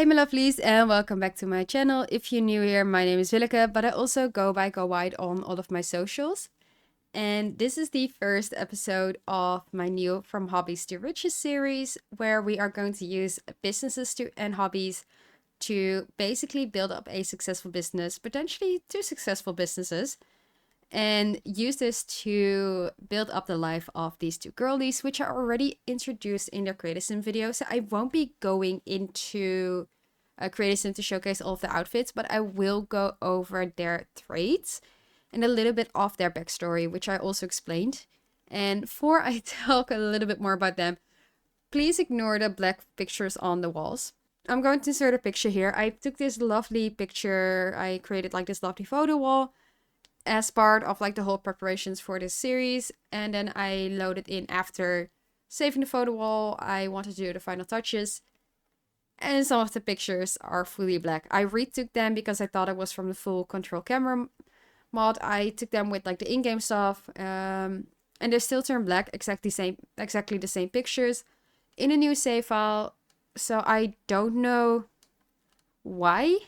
Hey my lovelies, and welcome back to my channel. If you're new here, my name is Willeke, but I also go wide on all of my socials. And this is the first episode of my new From Hobbies to Riches series, where we are going to use businesses and hobbies to basically build up a successful business, potentially two successful businesses, and use this to build up the life of these two girlies, which are already introduced in their Creative Sim video. So I won't be going into Creative Sim to showcase all of the outfits, but I will go over their traits and a little bit of their backstory, which I also explained. And before I talk a little bit more about them, please ignore the black pictures on the walls. I'm going to insert a picture here. I took this lovely picture. I created like this lovely photo wall as part of like the whole preparations for this series, and then I loaded in after saving the photo wall. I wanted to do the final touches, and some of the pictures are fully black. I retook them because I thought it was from the full control camera mod. I took them with like the in-game stuff, and they still turn black, exactly the same pictures in a new save file. So I don't know why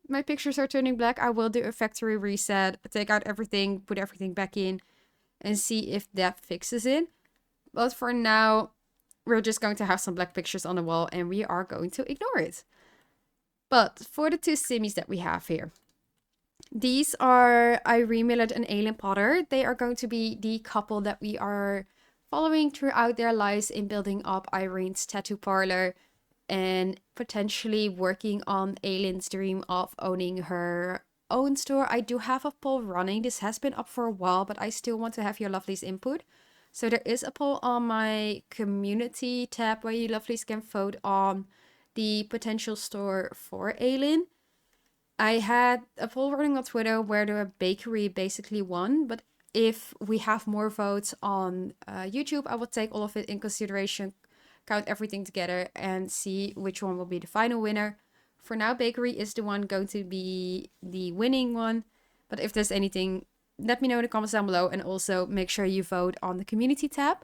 my pictures are turning black. I will do a factory reset, take out everything, put everything back in, and see if that fixes it. But for now, we're just going to have some black pictures on the wall and we are going to ignore it. But for the two simmies that we have here, these are Irene Millard and Aylin Potter. They are going to be the couple that we are following throughout their lives in building up Irene's tattoo parlor and potentially working on Aylin's dream of owning her own store. I do have a poll running. This has been up for a while, but I still want to have your lovelies input. So there is a poll on my community tab where you lovelies can vote on the potential store for Aylin. I had a poll running on Twitter where the bakery basically won, but if we have more votes on YouTube, I will take all of it in consideration, count everything together, and see which one will be the final winner. For now, bakery is the one going to be the winning one, but if there's anything, let me know in the comments down below, and also make sure you vote on the community tab.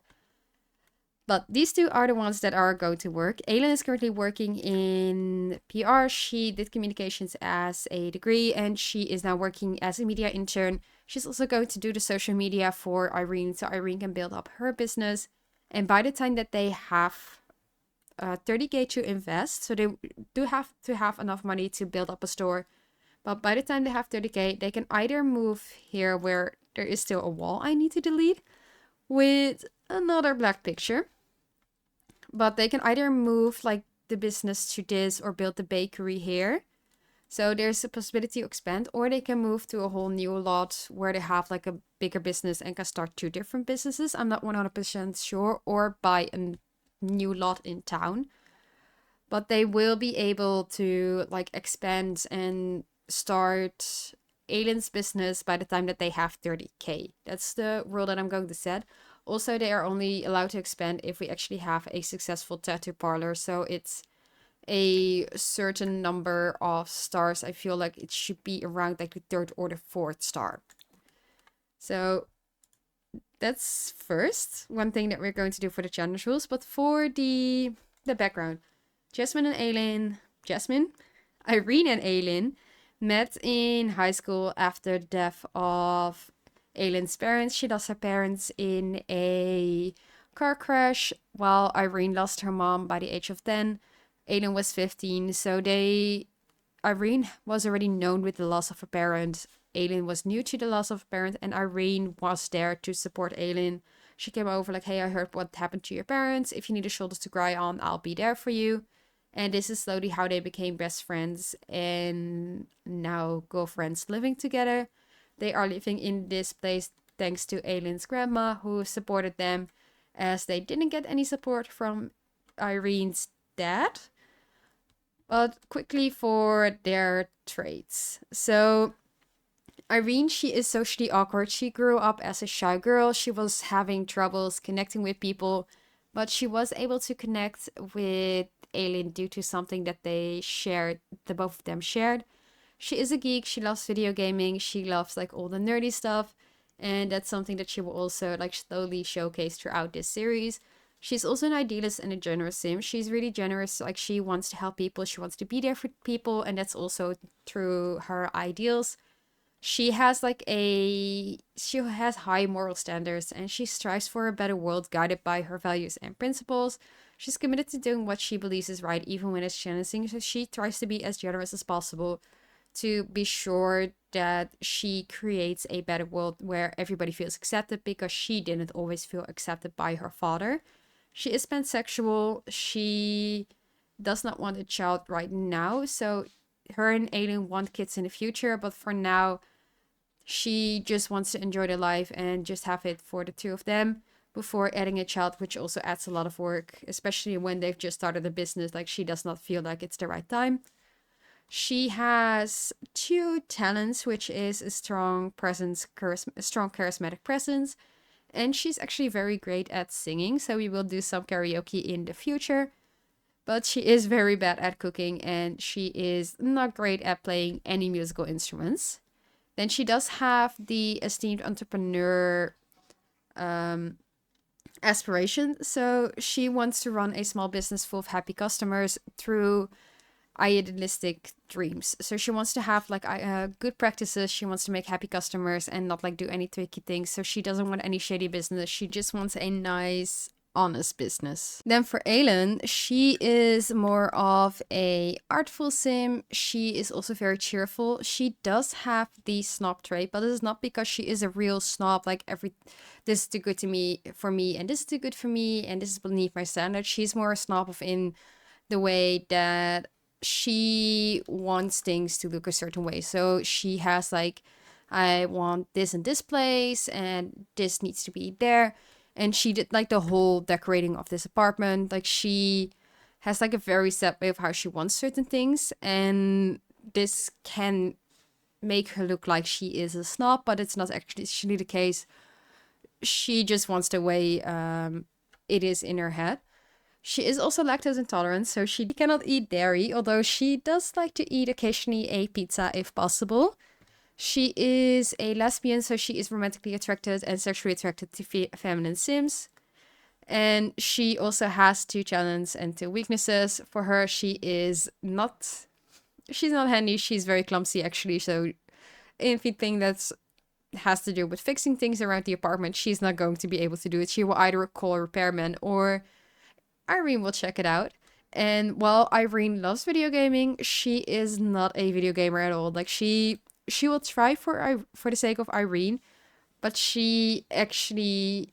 But these two are the ones that are going to work. Aylin is currently working in PR. She did communications as a degree, and she is now working as a media intern. She's also going to do the social media for Irene, so Irene can build up her business. And by the time that they have 30k to invest, so they do have to have enough money to build up a store. But by the time they have 30k, they can either move here where there is still a wall I need to delete with another black picture. But they can either move like the business to this or build the bakery here. So there's a possibility to expand, or they can move to a whole new lot where they have like a bigger business and can start two different businesses. I'm not 100% sure, or buy a new lot in town. But they will be able to like expand and start Aylin's business by the time that they have 30k. That's the rule that I'm going to set. Also, they are only allowed to expand if we actually have a successful tattoo parlor. So it's a certain number of stars. I feel like it should be around like the third or the fourth star. So that's first one thing that we're going to do for the challenge rules. But for the background, Irene and Aylin met in high school after the death of Aylin's parents. She lost her parents in a car crash, while Irene lost her mom by the age of 10. Aylin was 15, so Irene was already known with the loss of her parents. Aylin was new to the loss of a parent, and Irene was there to support Aylin. She came over like, hey, I heard what happened to your parents. If you need a shoulder to cry on, I'll be there for you. And this is slowly how they became best friends and now girlfriends living together. They are living in this place thanks to Aylin's grandma, who supported them, as they didn't get any support from Irene's dad. But quickly for their traits. So Irene, she is socially awkward. She grew up as a shy girl. She was having troubles connecting with people, but she was able to connect with Aylin due to something that the both of them shared. She is a geek. She loves video gaming. She loves like all the nerdy stuff. And that's something that she will also like slowly showcase throughout this series. She's also an idealist and a generous sim. She's really generous. Like, she wants to help people. She wants to be there for people. And that's also through her ideals. She has she has high moral standards, and she strives for a better world guided by her values and principles. She's committed to doing what she believes is right, even when it's challenging. So she tries to be as generous as possible to be sure that she creates a better world where everybody feels accepted, because she didn't always feel accepted by her father. She is pansexual. She does not want a child right now. So her and Aiden want kids in the future, but for now, she just wants to enjoy their life and just have it for the two of them before adding a child, which also adds a lot of work, especially when they've just started a business. Like, she does not feel like it's the right time. She has two talents, which is a strong presence, a strong charismatic presence, and she's actually very great at singing. So we will do some karaoke in the future. But she is very bad at cooking, and she is not great at playing any musical instruments. Then she does have the esteemed entrepreneur aspiration. So she wants to run a small business full of happy customers through idealistic dreams. So she wants to have like good practices. She wants to make happy customers and not like do any tricky things. So she doesn't want any shady business. She just wants a nice, honest business. Then for Aylin, she is more of a artful sim. She is also very cheerful. She does have the snob trait, but it is not because she is a real snob, like this is too good to me for me, and this is too good for me, and this is beneath my standards. She's more a snob of in the way that she wants things to look a certain way. So she has like, I want this in this place, and this needs to be there. And she did like the whole decorating of this apartment. Like, she has like a very set way of how she wants certain things. And this can make her look like she is a snob, but it's not actually the case. She just wants the way it is in her head. She is also lactose intolerant, so she cannot eat dairy, although she does like to eat occasionally a pizza if possible. She is a lesbian, so she is romantically attracted and sexually attracted to feminine sims. And she also has two talents and two weaknesses. For her, she's not handy. She's very clumsy, actually. So anything that has to do with fixing things around the apartment, she's not going to be able to do it. She will either call a repairman or Irene will check it out. And while Irene loves video gaming, she is not a video gamer at all. Like, she will try for the sake of Irene, but she actually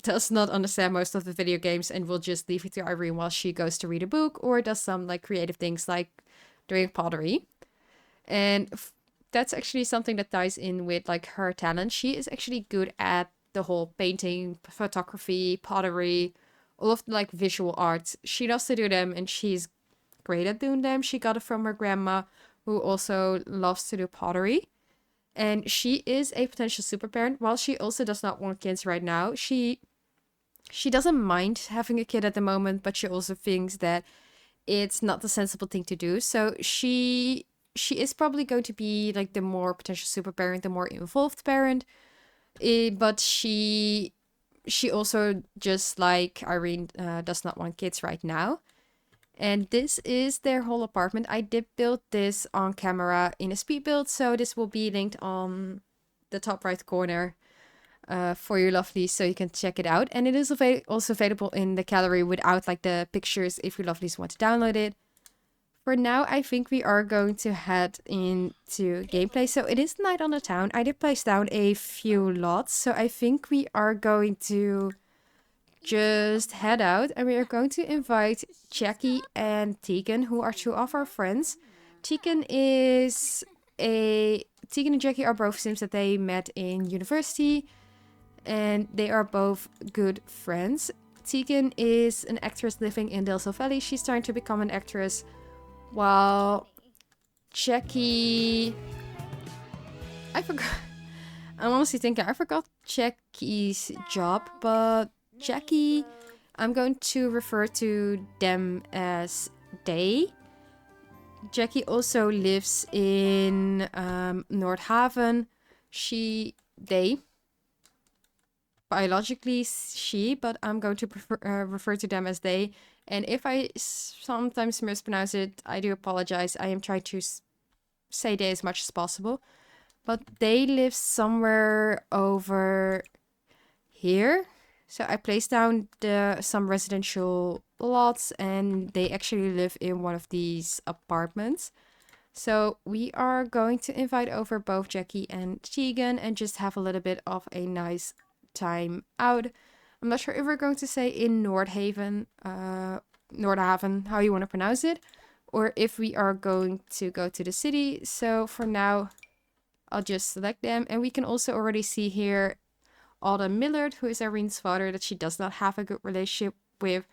does not understand most of the video games and will just leave it to Irene while she goes to read a book or does some like creative things like doing pottery. And that's actually something that ties in with like her talent. She is actually good at the whole painting, photography, pottery, all of like visual arts. She loves to do them, and she's great at doing them. She got it from her grandma, who also loves to do pottery. And she is a potential super parent. While she also does not want kids right now, she doesn't mind having a kid at the moment, but she also thinks that it's not the sensible thing to do. So she is probably going to be like the more potential super parent, the more involved parent. But she also, just like Irene, does not want kids right now. And this is their whole apartment. I did build this on camera in a speed build, so this will be linked on the top right corner for your lovelies, so you can check it out. And it is also available in the gallery without like the pictures if your lovelies want to download it. For now, I think we are going to head into gameplay. So it is night on the town. I did place down a few lots, so I think we are going to just head out, and we are going to invite Jackie and Tegan, who are two of our friends. Tegan and Jackie are both sims that they met in university, and they are both good friends. Tegan is an actress living in Del Sol Valley. She's trying to become an actress, while Jackie... I forgot. I'm honestly thinking I forgot Jackie's job, but Jackie, I'm going to refer to them as they. Jackie also lives in Nordhaven. biologically she, but I'm going to refer to them as they. And if I sometimes mispronounce it, I do apologize. I am trying to say they as much as possible. But they live somewhere over here. So I placed down some residential lots, and they actually live in one of these apartments. So we are going to invite over both Jackie and Tegan and just have a little bit of a nice time out. I'm not sure if we're going to say in Nordhaven, Nordhaven, how you want to pronounce it, or if we are going to go to the city. So for now, I'll just select them. And we can also already see here Autumn Millard, who is Irene's father, that she does not have a good relationship with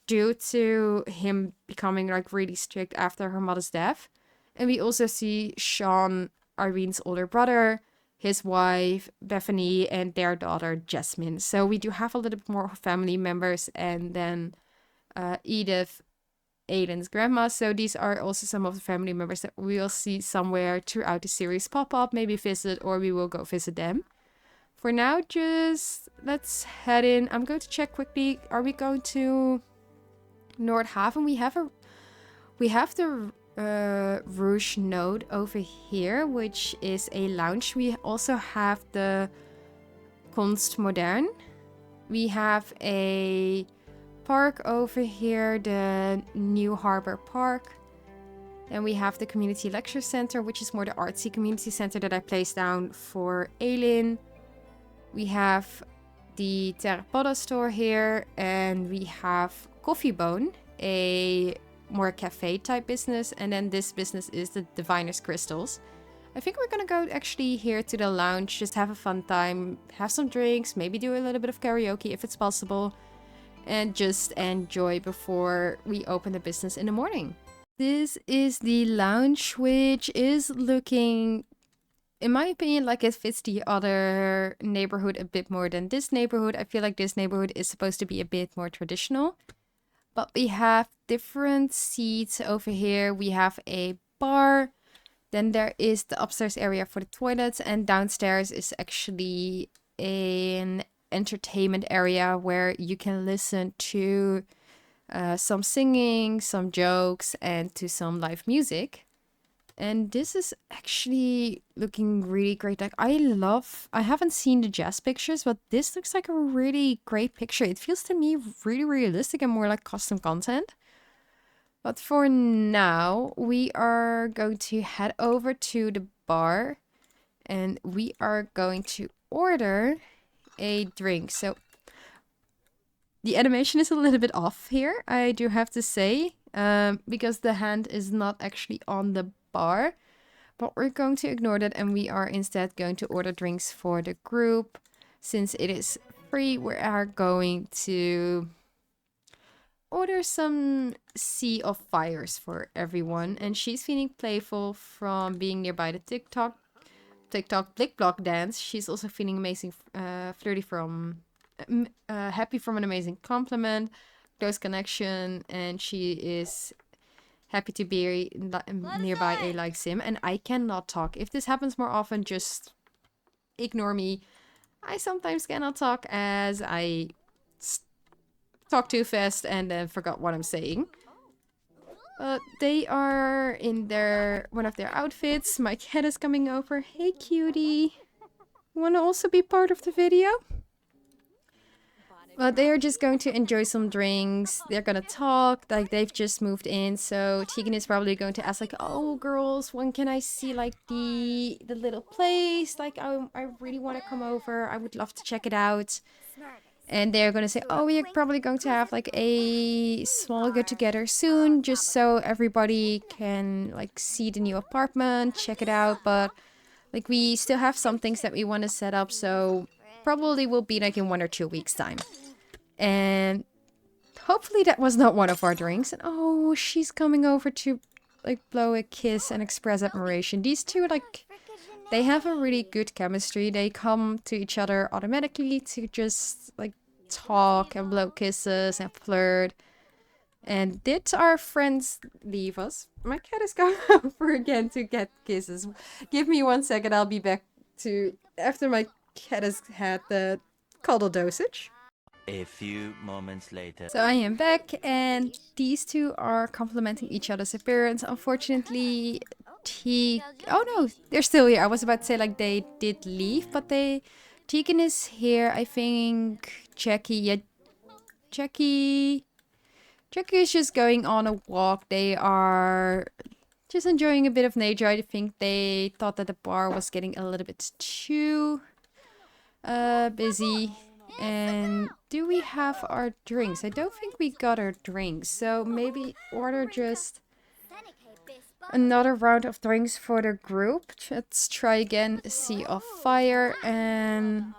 due to him becoming like really strict after her mother's death. And we also see Sean, Irene's older brother, his wife, Bethany, and their daughter, Jasmine. So we do have a little bit more family members, and then Edith, Aiden's grandma. So these are also some of the family members that we'll see somewhere throughout the series pop up, maybe visit, or we will go visit them. For now, just let's head in. I'm going to check quickly. Are we going to Nordhaven? We have the Rouge Node over here, which is a lounge. We also have the Kunst Modern. We have a park over here, the New Harbor Park. And we have the Community Lecture Center, which is more the artsy community center that I placed down for Aylin. We have the Terrapoda store here, and we have Coffee Bone, a more cafe type business, and then this business is the Diviner's Crystals. I think we're gonna go actually here to the lounge, just have a fun time, have some drinks, maybe do a little bit of karaoke if it's possible, and just enjoy before we open the business in the morning. This is the lounge, which is looking, in my opinion, like it fits the other neighborhood a bit more than this neighborhood. I feel like this neighborhood is supposed to be a bit more traditional. But we have different seats over here. We have a bar. Then there is the upstairs area for the toilets. And downstairs is actually an entertainment area where you can listen to some singing, some jokes, and to some live music. And this is actually looking really great. Like, I haven't seen the jazz pictures, but this looks like a really great picture. It feels to me really realistic and more like custom content. But for now, we are going to head over to the bar and we are going to order a drink. So the animation is a little bit off here, I do have to say, because the hand is not actually on the bar, but we're going to ignore that and we are instead going to order drinks for the group. Since it is free, we are going to order some Sea of Fires for everyone. And she's feeling playful from being nearby the TikTok Blick Block dance. She's also feeling amazing, flirty from happy from an amazing compliment, close connection, and she is happy to be nearby a like sim. And I cannot talk. If this happens more often, just ignore me. I sometimes cannot talk as I talk too fast and then forgot what I'm saying. But they are in one of their outfits. My cat is coming over. Hey, cutie. Want to also be part of the video? But they are just going to enjoy some drinks. They're gonna talk, like they've just moved in. So Tegan is probably going to ask like, oh girls, when can I see like the little place? Like I really want to come over. I would love to check it out. And they're gonna say, oh, we're probably going to have like a small get together soon, just so everybody can like see the new apartment, check it out. But like we still have some things that we want to set up, so probably will be like in 1 or 2 weeks time. And hopefully that was not one of our drinks. And oh, she's coming over to like blow a kiss and express admiration. These two, like, they have a really good chemistry. They come to each other automatically to just like talk and blow kisses and flirt. And did our friends leave us? My cat is going over again to get kisses. Give me 1 second, I'll be back to after my cat has had the cuddle dosage. A few moments later. So I am back, and these two are complementing each other's appearance. Unfortunately, oh no, they're still here. I was about to say like they did leave, but Tegan is here. I think Jackie is just going on a walk. They are just enjoying a bit of nature. I think they thought that the bar was getting a little bit too busy. And do we have our drinks? I don't think we got our drinks. So maybe order just another round of drinks for the group. Let's try again Sea of Fire, and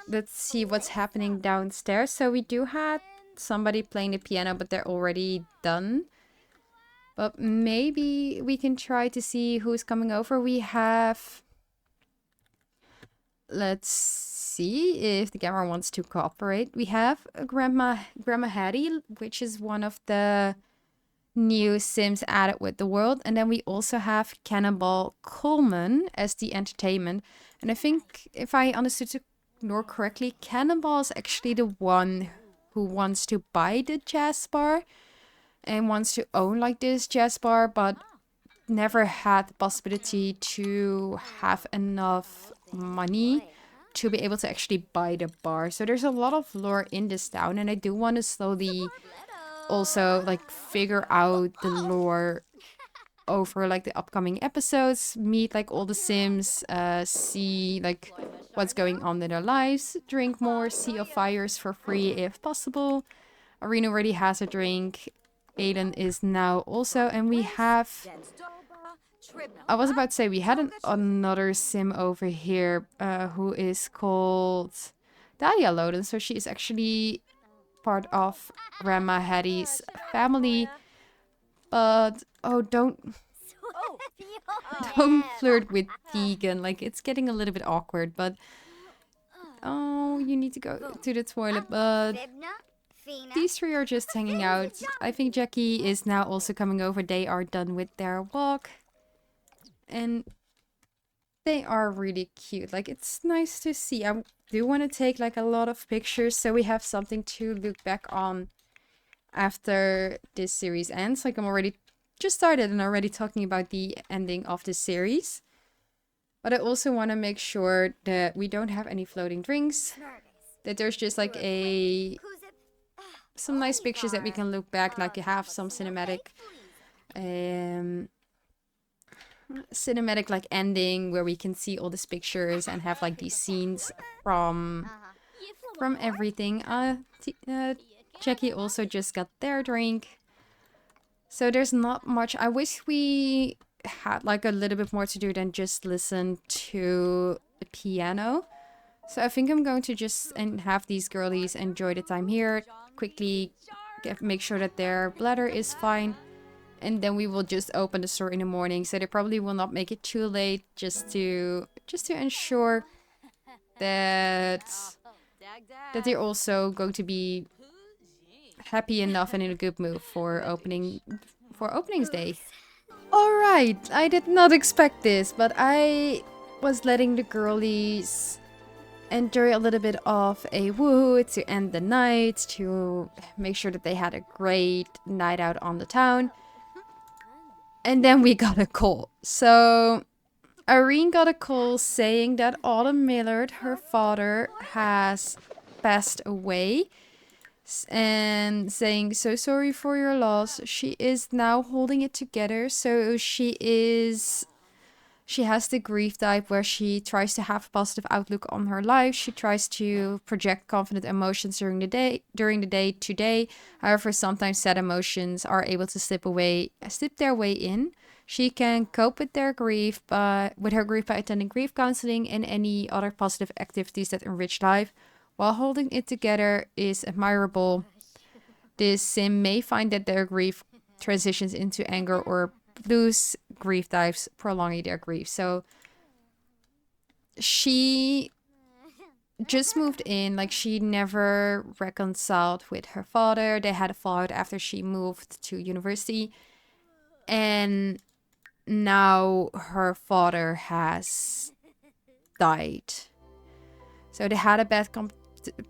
let's see what's happening downstairs. So we do have somebody playing the piano, but they're already done. But maybe we can try to see who's coming over. We have... Let's see if the camera wants to cooperate. We have Grandma Hattie, which is one of the new Sims added with the world. And then we also have Cannonball Coleman as the entertainment. And I think, if I understood Nor correctly, Cannonball is actually the one who wants to buy the jazz bar and wants to own like this jazz bar, but never had the possibility to have enough money to be able to actually buy the bar. So there's a lot of lore in this town, and I do want to slowly also like figure out the lore over like the upcoming episodes, meet like all the Sims, see like what's going on in their lives, drink more Sea of Fires for free if possible. Arena already has a drink. Aiden is now also, and we have... I was about to say we had another Sim over here who is called Dahlia Loden. So she is actually part of Grandma Hattie's family. But oh, don't flirt with Tegan. Like, it's getting a little bit awkward. But oh, you need to go to the toilet. But these three are just hanging out. I think Jackie is now also coming over. They are done with their walk. And they are really cute. Like, it's nice to see. I do want to take like a lot of pictures so we have something to look back on after this series ends. Like, I'm already just started and already talking about the ending of the series. But I also want to make sure that we don't have any floating drinks. That there's just like some nice pictures that we can look back, like you have some cinematic like ending where we can see all these pictures and have like these scenes from everything. Jackie also just got their drink, so there's not much. I wish we had like a little bit more to do than just listen to the piano. So I think I'm going to just have these girlies enjoy the time here, quickly make sure that their bladder is fine. And then we will just open the store in the morning. So they probably will not make it too late, just to ensure that they're also going to be happy enough and in a good mood for openings day. Alright, I did not expect this, but I was letting the girlies enjoy a little bit of a woohoo to end the night, to make sure that they had a great night out on the town. And then we got a call. So Irene got a call saying that Autumn Millard, her father, has passed away. And saying, so sorry for your loss. She is now holding it together. So she has the grief type where she tries to have a positive outlook on her life. She tries to project confident emotions during the day to day. However, sometimes sad emotions are able to slip their way in. She can cope with her grief by attending grief counseling and any other positive activities that enrich life. While holding it together is admirable, this Sim may find that their grief transitions into anger or lose grief types, prolonging their grief. So she just moved in, like she never reconciled with her father. They had a fallout after she moved to university, and now her father has died. So they had a bad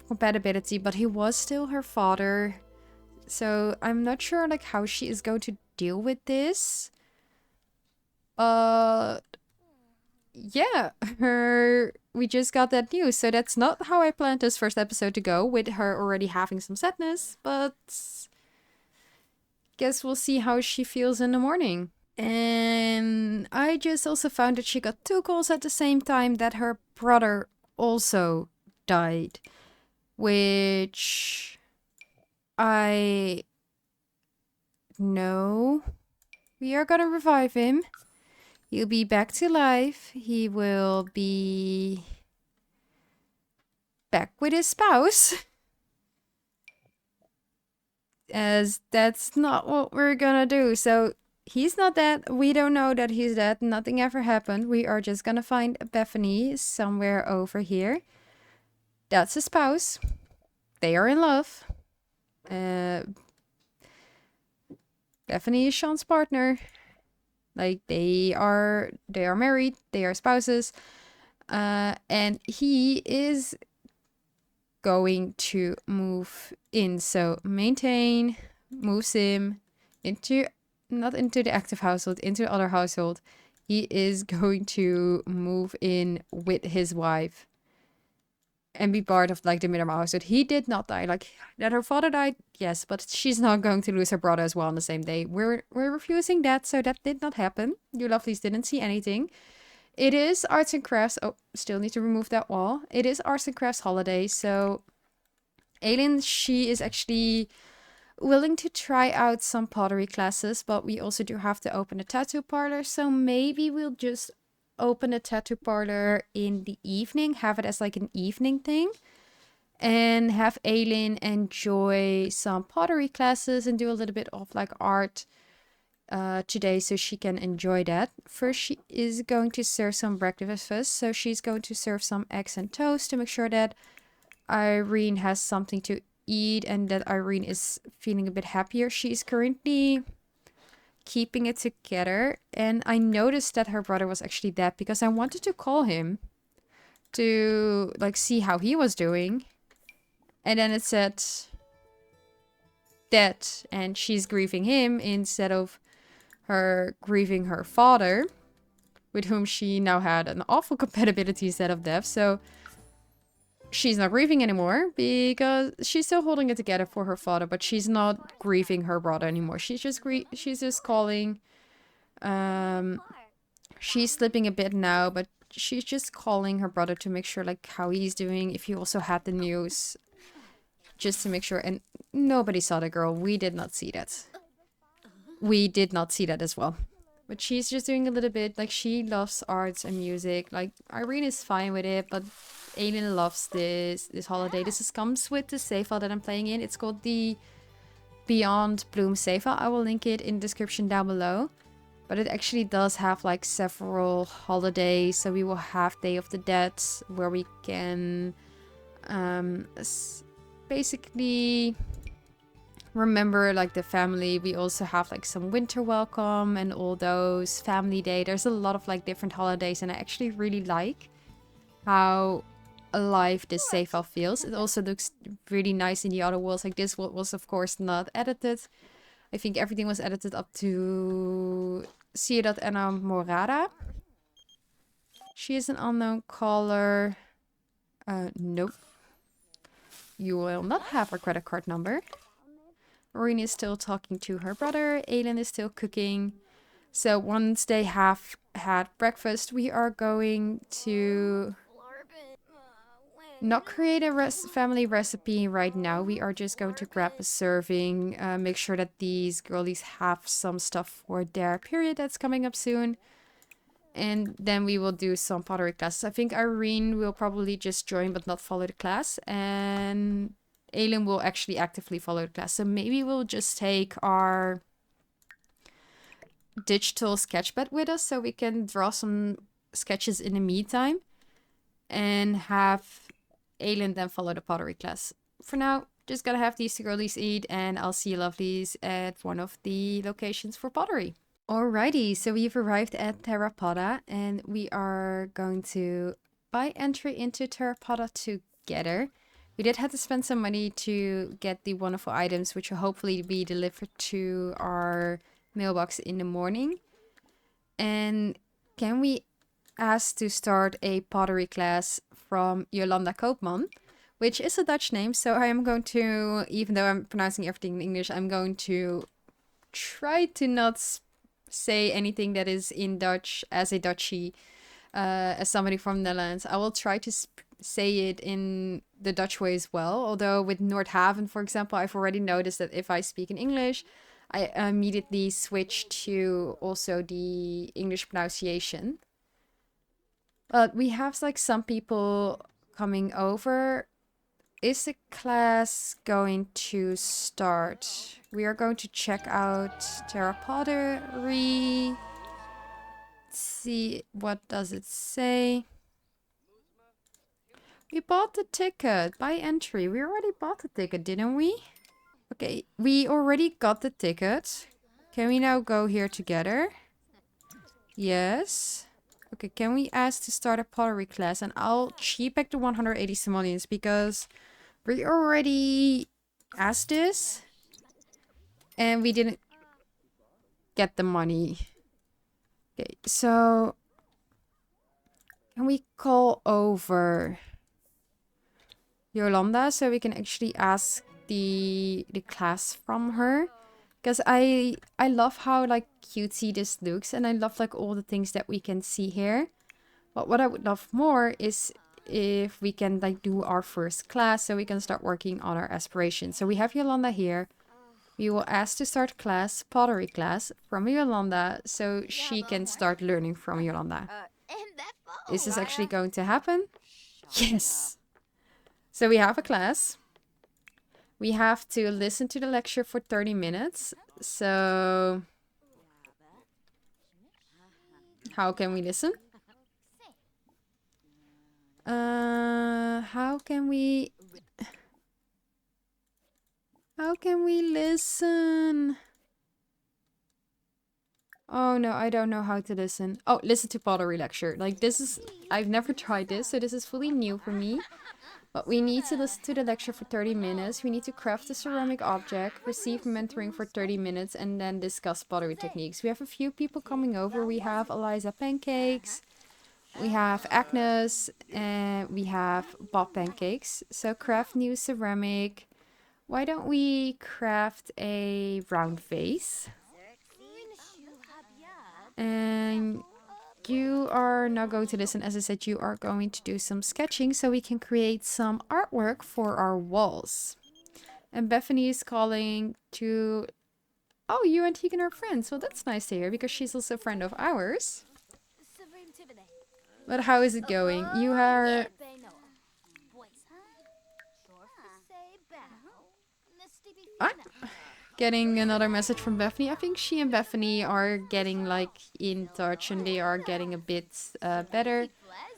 compatibility, but he was still her father. So I'm not sure like how she is going to deal with this. Yeah, we just got that news. So that's not how I planned this first episode to go, with her already having some sadness, but guess we'll see how she feels in the morning. And I just also found that she got 2 calls at the same time, that her brother also died, which I know we are gonna revive him. He'll be back to life. He will be back with his spouse. As that's not what we're gonna do. So he's not dead. We don't know that he's dead. Nothing ever happened. We are just gonna find Bethany somewhere over here. That's his spouse. They are in love. Bethany is Sean's partner. Like they are married. They are spouses. And he is going to move in. So maintain moves him into, not into the active household, into the other household. He is going to move in with his wife and be part of like the Middlebrow household. He did not die. Like that her father died, yes, but she's not going to lose her brother as well on the same day. We're refusing that, so that did not happen. You lovelies didn't see anything. It is arts and crafts. Oh, still need to remove that wall. It is arts and crafts holiday, so Aileen, she is actually willing to try out some pottery classes, but we also do have to open a tattoo parlor, so maybe we'll just open a tattoo parlor in the evening, have it as like an evening thing, and have Aileen enjoy some pottery classes and do a little bit of like art today, so she can enjoy that. First, she is going to serve some breakfast, so she's going to serve some eggs and toast to make sure that Irene has something to eat and that Irene is feeling a bit happier. She's currently keeping it together, and I noticed that her brother was actually dead because I wanted to call him to like see how he was doing, and then it said dead, and she's grieving him instead of her grieving her father, with whom she now had an awful compatibility instead of death. So she's not grieving anymore because she's still holding it together for her father, but she's not grieving her brother anymore. She's just calling. She's slipping a bit now, but she's just calling her brother to make sure like how he's doing, if he also had the news, just to make sure. And nobody saw the girl. We did not see that. We did not see that as well. But she's just doing a little bit, like she loves arts and music. Like Irene is fine with it, but Aileen loves this holiday. This comes with the save file that I'm playing in. It's called the Beyond Bloom save file. I will link it in the description down below. But it actually does have like several holidays. So we will have Day of the Dead, where we can basically remember like the family. We also have like some winter welcome and all those, family day. There's a lot of like different holidays, and I actually really like how alive this save file feels. It also looks really nice in the other worlds. Like this was of course not edited. I think everything was edited up to Ciudad Enamorada. She is an unknown caller. Nope. You will not have her credit card number. Maureen is still talking to her brother. Aileen is still cooking. So once they have had breakfast, we are going to not create a family recipe right now. We are just going to grab a serving, make sure that these girlies have some stuff for their period that's coming up soon. And then we will do some pottery classes. I think Irene will probably just join but not follow the class. And Aileen will actually actively follow the class. So maybe we'll just take our digital sketchpad with us so we can draw some sketches in the meantime. And have Aileen then follow the pottery class. For now, just gonna have these two girlies eat, and I'll see you lovelies at one of the locations for pottery. Alrighty, so we've arrived at Terrapoda, and we are going to buy entry into Terrapoda together. We did have to spend some money to get the wonderful items, which will hopefully be delivered to our mailbox in the morning. And can we ask to start a pottery class from Jolanda Koopman, which is a Dutch name. So I am going to, even though I'm pronouncing everything in English, I'm going to try to not say anything that is in Dutch as a Dutchie, as somebody from the Netherlands. I will try to say it in the Dutch way as well. Although with Nordhaven, for example, I've already noticed that if I speak in English, I immediately switch to also the English pronunciation. But we have like some people coming over. Is the class going to start? We are going to check out Terra Pottery. See, what does it say? We bought the ticket by entry. We already bought the ticket, didn't we? Okay, we already got the ticket. Can we now go here together? Yes. Okay, can we ask to start a pottery class? And I'll cheat back the 180 simoleons because we already asked this and we didn't get the money. Okay, so can we call over Yolanda so we can actually ask the class from her? Because I love how like cutesy this looks, and I love like all the things that we can see here. But what I would love more is if we can like do our first class so we can start working on our aspirations. So we have Yolanda here. We will ask to start class, pottery class, from Yolanda so she can start learning from Yolanda. Is this actually going to happen? Yes. So we have a class. We have to listen to the lecture for 30 minutes. So how can we listen? How can we listen? Oh no, I don't know how to listen. Oh, listen to pottery lecture. Like this is, I've never tried this, so this is fully new for me. But we need to listen to the lecture for 30 minutes. We need to craft a ceramic object, receive mentoring for 30 minutes, and then discuss pottery techniques. We have a few people coming over. We have Eliza Pancakes, we have Agnes, and we have Bob Pancakes. So craft new ceramic. Why don't we craft a round vase? And you are not going to listen. As I said, you are going to do some sketching so we can create some artwork for our walls. And Bethany is calling to... Oh, you and Tegan are friends. Well, that's nice to hear because she's also a friend of ours. But how is it going? You are... Getting another message from Bethany. I think she and Bethany are getting like in touch and they are getting a bit better.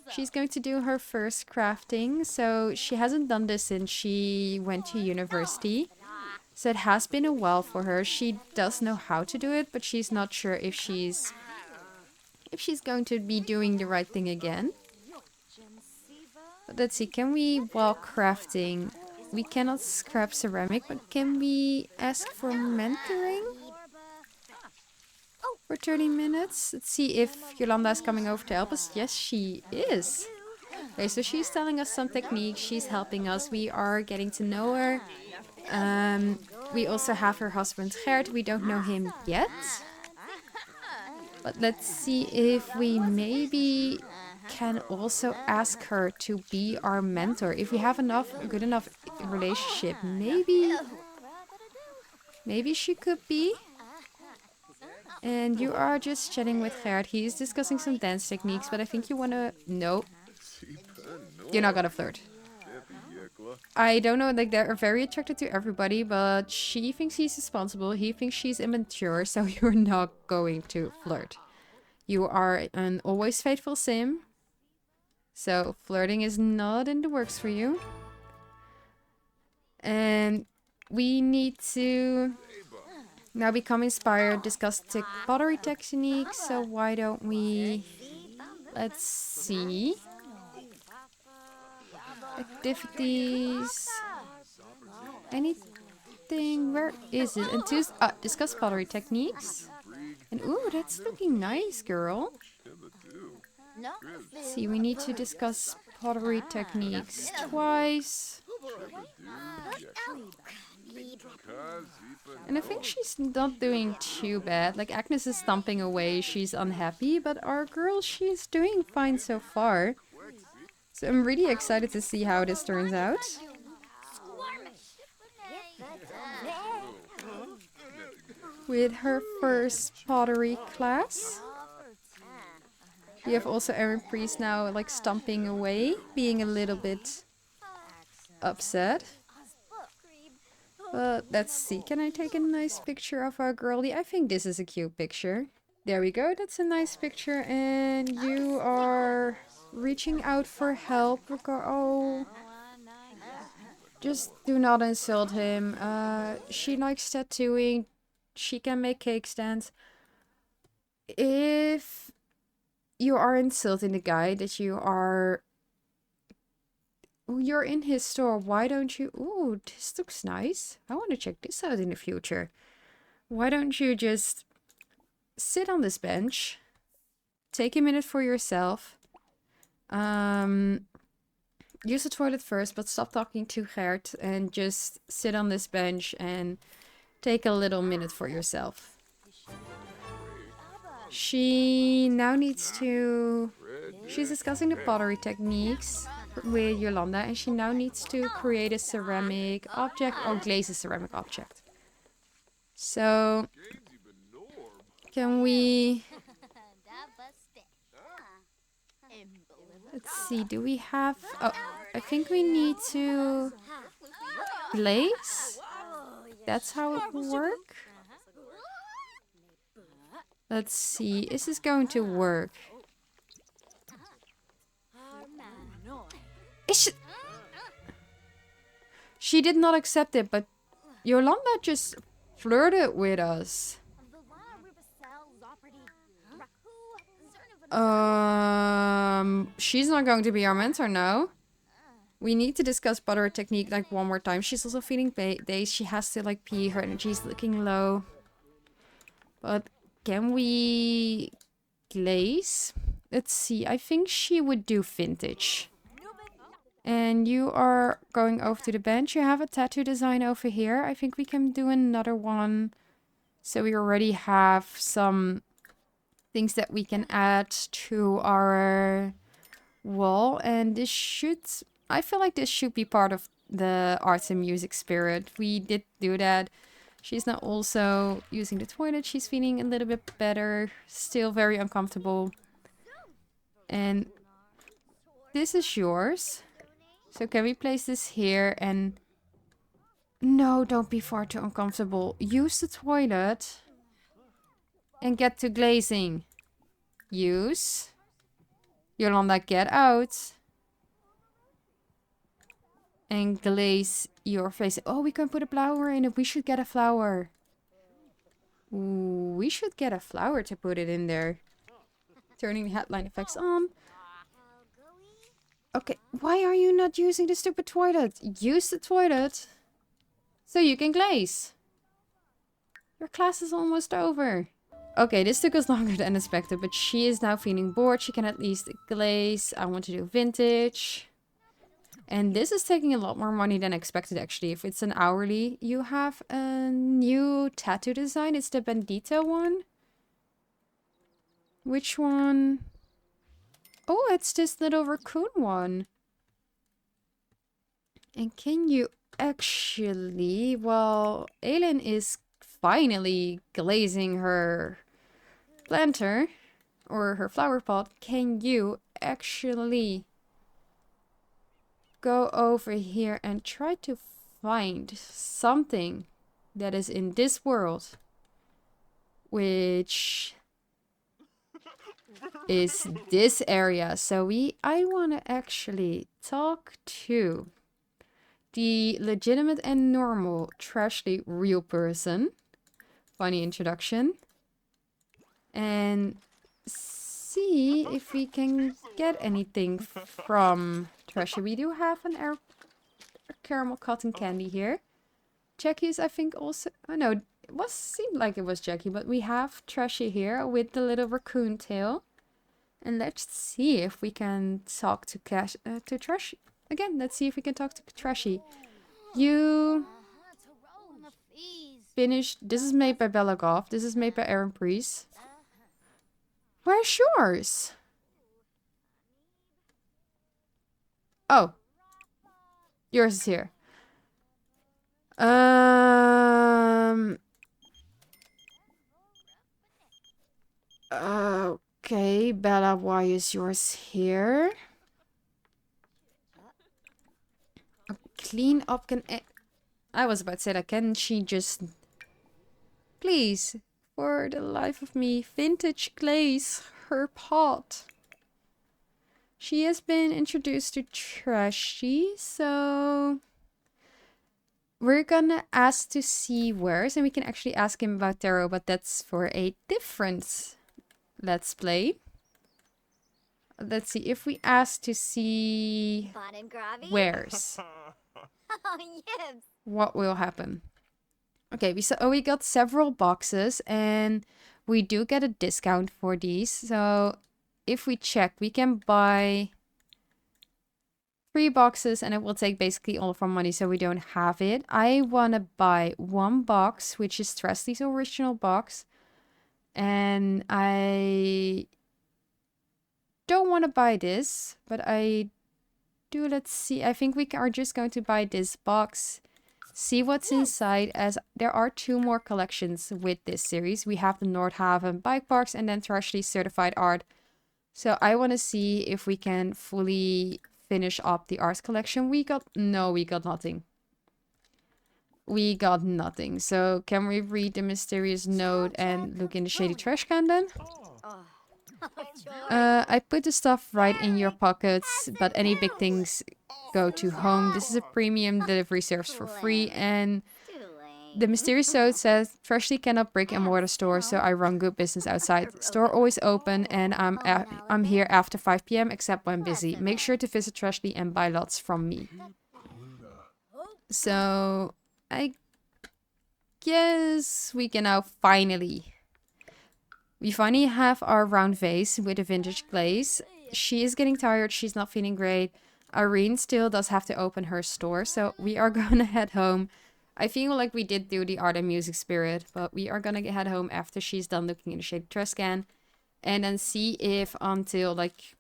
She's going to do her first crafting. So she hasn't done this since she went to university. So it has been a while for her. She does know how to do it, but she's not sure if she's going to be doing the right thing again. But let's see, can we, while crafting, we cannot scrap ceramic, but can we ask for mentoring for 30 minutes? Let's see if Yolanda is coming over to help us. Yes, she is. Okay, so she's telling us some techniques. She's helping us. We are getting to know her. We also have her husband Gert. We don't know him yet. But let's see if we maybe can also ask her to be our mentor. If we have a good enough relationship, maybe she could be. And you are just chatting with Gert. He's discussing some dance techniques, but I think you want to... No. You're not gonna flirt. I don't know, like they're very attracted to everybody, but she thinks he's responsible. He thinks she's immature, so you're not going to flirt. You are an always faithful sim. So flirting is not in the works for you. And we need to now become inspired, discuss pottery techniques. So why don't we... Let's see. Activities. Anything? Where is it? And discuss pottery techniques. And ooh, that's looking nice, girl. See, we need to discuss pottery techniques twice. And I think she's not doing too bad. Like, Agnes is stomping away. She's unhappy. But our girl, she's doing fine so far. So I'm really excited to see how this turns out. With her first pottery class. We have also Aaron Priest now, like, stomping away. Being a little bit upset. But let's see. Can I take a nice picture of our girlie? I think this is a cute picture. There we go. That's a nice picture. And you are reaching out for help. Oh. Just do not insult him. She likes tattooing. She can make cake stands. If you are insulting the guy that you're in his store, why don't you... Ooh, this looks nice. I want to check this out in the future. Why don't you just sit on this bench, take a minute for yourself, use the toilet first, but stop talking to Gert, and just sit on this bench and take a little minute for yourself. She now needs to... She's discussing the pottery techniques with Yolanda, and she now needs to create a ceramic object, or glaze a ceramic object. So, can we... Let's see, do we have... Oh, I think we need to glaze. That's how it will work. Let's see, is this going to work? She did not accept it, but Yolanda just flirted with us. She's not going to be our mentor now. We need to discuss butter technique like one more time. She's also feeling dazed. She has to like pee. Her energy's looking low. But can we glaze? Let's see. I think she would do vintage. And you are going over to the bench. You have a tattoo design over here. I think we can do another one. So we already have some things that we can add to our wall. And this should... I feel like this should be part of the arts and music spirit. We did do that. She's now also using the toilet. She's feeling a little bit better. Still very uncomfortable. And this is yours. So can we place this here and... No, don't be far too uncomfortable. Use the toilet. And get to glazing. Use. Yolanda, get out. And glaze your face. Oh, we can put a flower in it. We should get a flower. Ooh, we should get a flower to put it in there. Turning the headline effects on. Okay, why are you not using the stupid toilet? Use the toilet so you can glaze. Your class is almost over. Okay, this took us longer than expected, but she is now feeling bored. She can at least glaze. I want to do vintage. And this is taking a lot more money than expected, actually. If it's an hourly, you have a new tattoo design. It's the Bandito one. Which one? Oh, it's this little raccoon one. And can you actually... Well, Aylin is finally glazing her planter. Or her flower pot. Can you actually go over here and try to find something that is in this world? Which... is this area. So I want to actually talk to the legitimate and normal trashly real person. Funny introduction. And see if we can get anything from Trashy. We do have a caramel cotton candy here. Jackie's, I think, also... Oh, no, it seemed like it was Jackie, but we have Trashy here with the little raccoon tail. And let's see if we can talk to Trashy. Again, let's see if we can talk to Trashy. You finished... This is made by Bella Goff. This is made by Aaron Priest. Where's yours? Oh. Yours is here. Okay, Bella, why is yours here? Clean up can... I was about to say that. Can she just... Please, for the life of me, vintage glaze her pot. She has been introduced to Trashy, so... We're gonna ask to see where's, and we can actually ask him about tarot, but that's for a different Let's Play. Let's see, if we ask to see where's, what will happen? Okay, we got several boxes, and we do get a discount for these. So if we check, we can buy 3 boxes, and it will take basically all of our money, so we don't have it. I want to buy 1 box, which is Tresley's original box. And I don't want to buy this, but I do. Let's see. I think we are just going to buy this box, see what's inside, as there are 2 more collections with this series. We have the Nordhaven bike parks and then Tresley's certified art. So I want to see if we can fully finish up the art collection. We got nothing. We got nothing. So can we read the mysterious note and look in the shady trash can then? I put the stuff right in your pockets, but any big things go to home. This is a premium delivery service for free, and the mysterious note says Trashy cannot brick and mortar store, so I run good business outside. Store always open, and I'm here after 5 p.m. except when busy. Make sure to visit Trashy and buy lots from me. So I guess we can now finally have our round vase with a vintage glaze. She is getting tired. She's not feeling great. Irene still does have to open her store, so we are gonna head home. I feel like we did do the art and music spirit, but we are gonna head home after she's done looking in the shady trash can, and then see if until like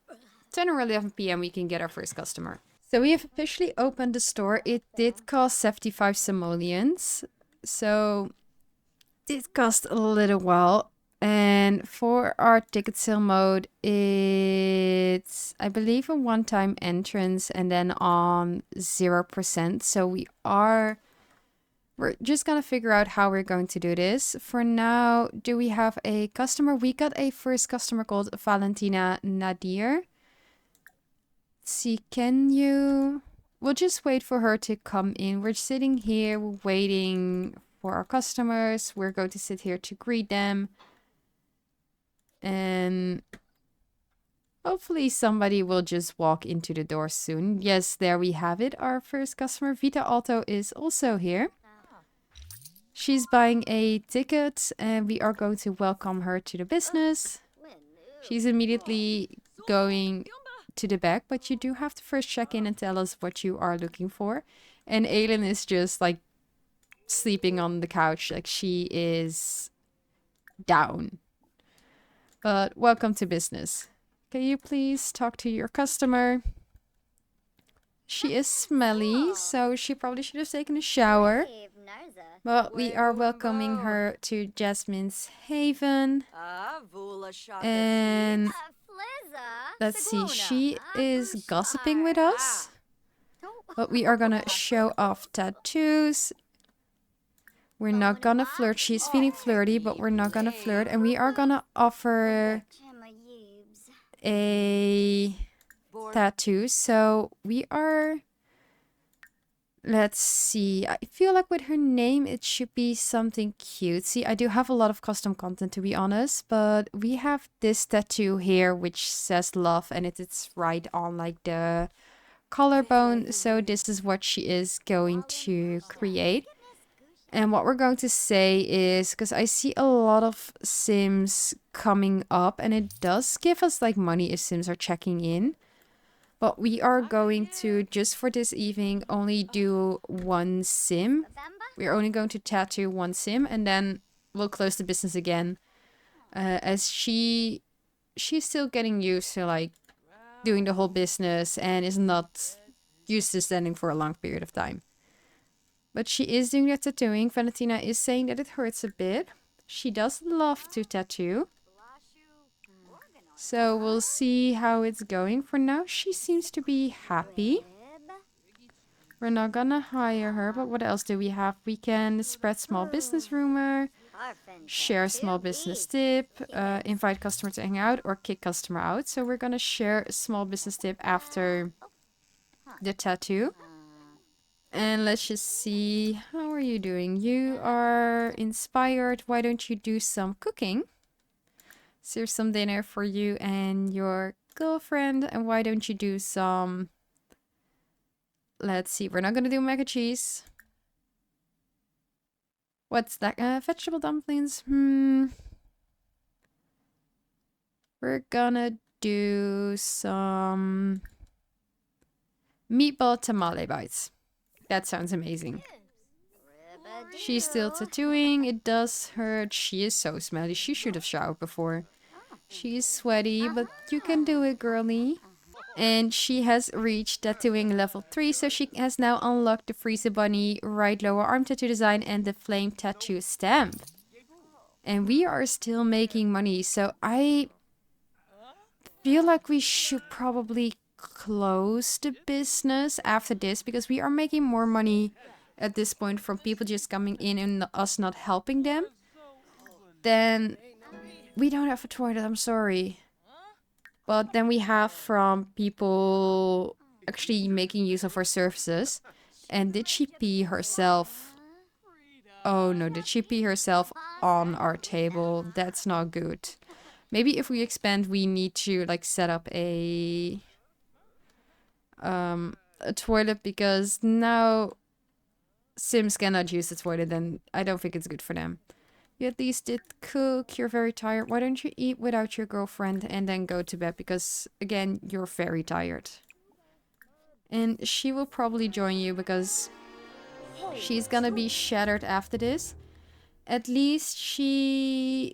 10 or 11 p.m. we can get our first customer. So we have officially opened the store. It did cost 75 simoleons, so it did cost a little while. And for our ticket sale mode, it's, I believe, a one-time entrance and then on 0%. So we're just gonna figure out how we're going to do this. For now, do we have a customer? We got a first customer called Valentina Nadir. Let's see, we'll just wait for her to come in. We're sitting here waiting for our customers. We're going to sit here to greet them. And hopefully somebody will just walk into the door soon. Yes, there we have it. Our first customer, Vita Alto, is also here. She's buying a ticket and we are going to welcome her to the business. She's immediately going to the back, but you do have to first check in and tell us what you are looking for. And Aylin is just like sleeping on the couch, like she is down. But welcome to business. Can you please talk to your customer? She is smelly, so she probably should have taken a shower. But we are welcoming her to Jasmine's Haven. And let's see, she is gossiping with us. But we are gonna show off tattoos. We're not gonna flirt. She's feeling flirty, but we're not gonna flirt. And we are gonna offer a tattoo. So we are... Let's see. I feel like with her name, it should be something cute. See, I do have a lot of custom content, to be honest. But we have this tattoo here, which says love. And it's right on like the collarbone. So this is what she is going to create. And what we're going to say is, because I see a lot of Sims coming up, and it does give us like money if Sims are checking in. But we are going to, just for this evening, only do one Sim. We're only going to tattoo one Sim, and then we'll close the business again. As she's still getting used to like doing the whole business and is not used to standing for a long period of time. But she is doing the tattooing. Valentina is saying that it hurts a bit. She does love to tattoo. So we'll see how it's going. For now, she seems to be happy. We're not gonna hire her, but what else do we have? We can spread small business rumor, share small business tip, invite customer to hang out, or kick customer out. So we're gonna share a small business tip after the tattoo. And let's just see, how are you doing? You are inspired. Why don't you do some cooking? Serve some dinner for you and your girlfriend. And why don't you do some... Let's see, we're not gonna do mac and cheese. What's that? Vegetable dumplings? We're gonna do some meatball tamale bites. That sounds amazing. She's still tattooing. It does hurt. She is so smelly. She should have showered before. She's sweaty, but you can do it, girly. And she has reached tattooing level 3, so she has now unlocked the Frieza Bunny, right lower arm tattoo design, and the flame tattoo stamp. And we are still making money, so I feel like we should probably close the business after this, because we are making more money at this point from people just coming in and us not helping them. Then we don't have a toilet, I'm sorry. But then we have from people actually making use of our services. And did she pee herself? Oh no, did she pee herself on our table? That's not good. Maybe if we expand, we need to like set up a toilet, because now Sims cannot use the toilet, and I don't think it's good for them. You at least did cook. You're very tired. Why don't you eat without your girlfriend and then go to bed? Because, again, you're very tired. And she will probably join you because she's gonna be shattered after this. At least she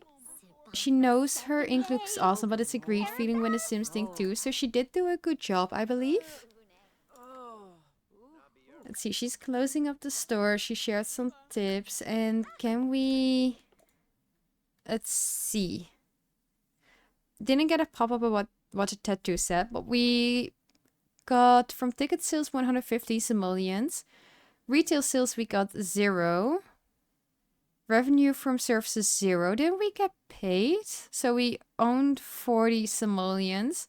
knows her ink looks awesome, but it's a great feeling when the Sims think too. So she did do a good job, I believe. Let's see, she's closing up the store. She shared some tips. And can we... Let's see. Didn't get a pop-up about what the tattoo said, but we got from ticket sales 150 simoleons. Retail sales we got 0. Revenue from services 0. Didn't we get paid? So we owned 40 simoleons.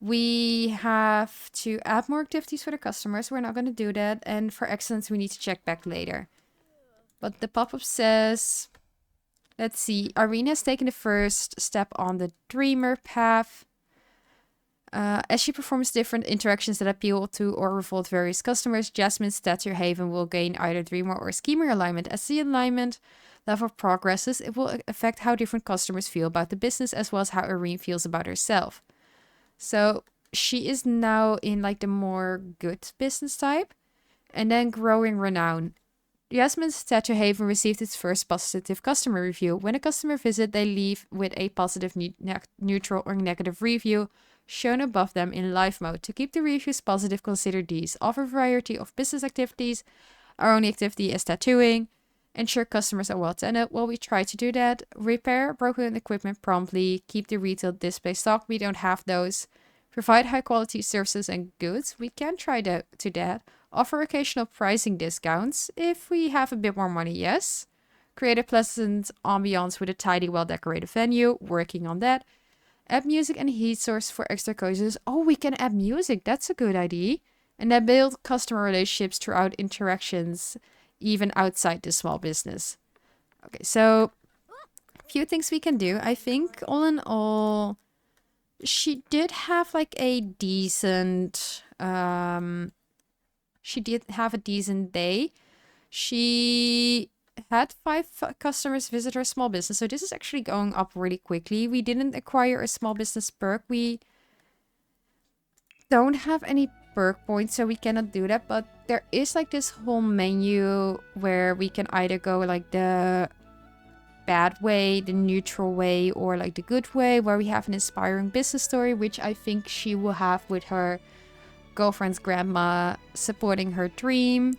We have to add more activities for the customers. We're not going to do that. And for excellence, we need to check back later. But the pop-up says... Let's see. Irene has taken the first step on the dreamer path. As she performs different interactions that appeal to or revolt various customers, Jasmine's Tattoo Haven will gain either dreamer or schemer alignment. As the alignment level progresses, it will affect how different customers feel about the business, as well as how Irene feels about herself. So she is now in like the more good business type. And then growing renown. Jasmine's Tattoo Haven received its first positive customer review. When a customer visit, they leave with a positive, neutral, or negative review shown above them in live mode. To keep the reviews positive, consider these. Offer a variety of business activities. Our only activity is tattooing. Ensure customers are well attended. Well, we try to do that. Repair broken equipment promptly. Keep the retail display stock. We don't have those. Provide high quality services and goods. We can try to that. Offer occasional pricing discounts if we have a bit more money, yes. Create a pleasant ambiance with a tidy, well-decorated venue. Working on that. Add music and heat source for extra coziness. Oh, we can add music. That's a good idea. And then build customer relationships throughout interactions, even outside the small business. Okay, so a few things we can do. I think all in all, she did have like a decent she did have a decent day. She had 5 customers visit her small business. So this is actually going up really quickly. We didn't acquire a small business perk. We don't have any perk points, so we cannot do that. But there is like this whole menu where we can either go like the bad way, the neutral way, or like the good way, where we have an inspiring business story, which I think she will have with her girlfriend's grandma supporting her dream,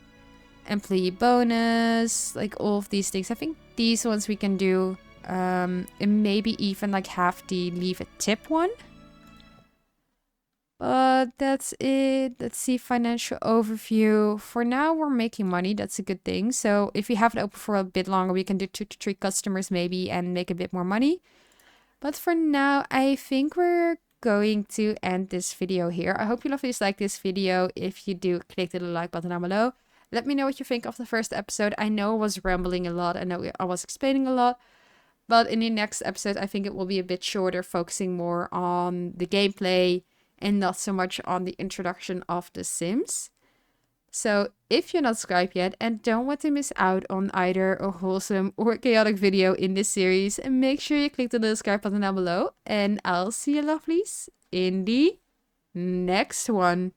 employee bonus, like all of these things. I think these ones we can do, and maybe even like have the leave a tip one. But that's it. Let's see, financial overview. For now, we're making money. That's a good thing. So if we have it open for a bit longer, we can do 2 to 3 customers maybe and make a bit more money. But for now, I think we're going to end this video here. I hope you lovelies like this video. If you do, click the like button down below. Let me know what you think of the first episode. I know I was rambling a lot. I know I was explaining a lot. But in the next episode, I think it will be a bit shorter, focusing more on the gameplay and not so much on the introduction of The Sims. So if you're not subscribed yet and don't want to miss out on either a wholesome or chaotic video in this series, make sure you click the little subscribe button down below. And I'll see you lovelies in the next one.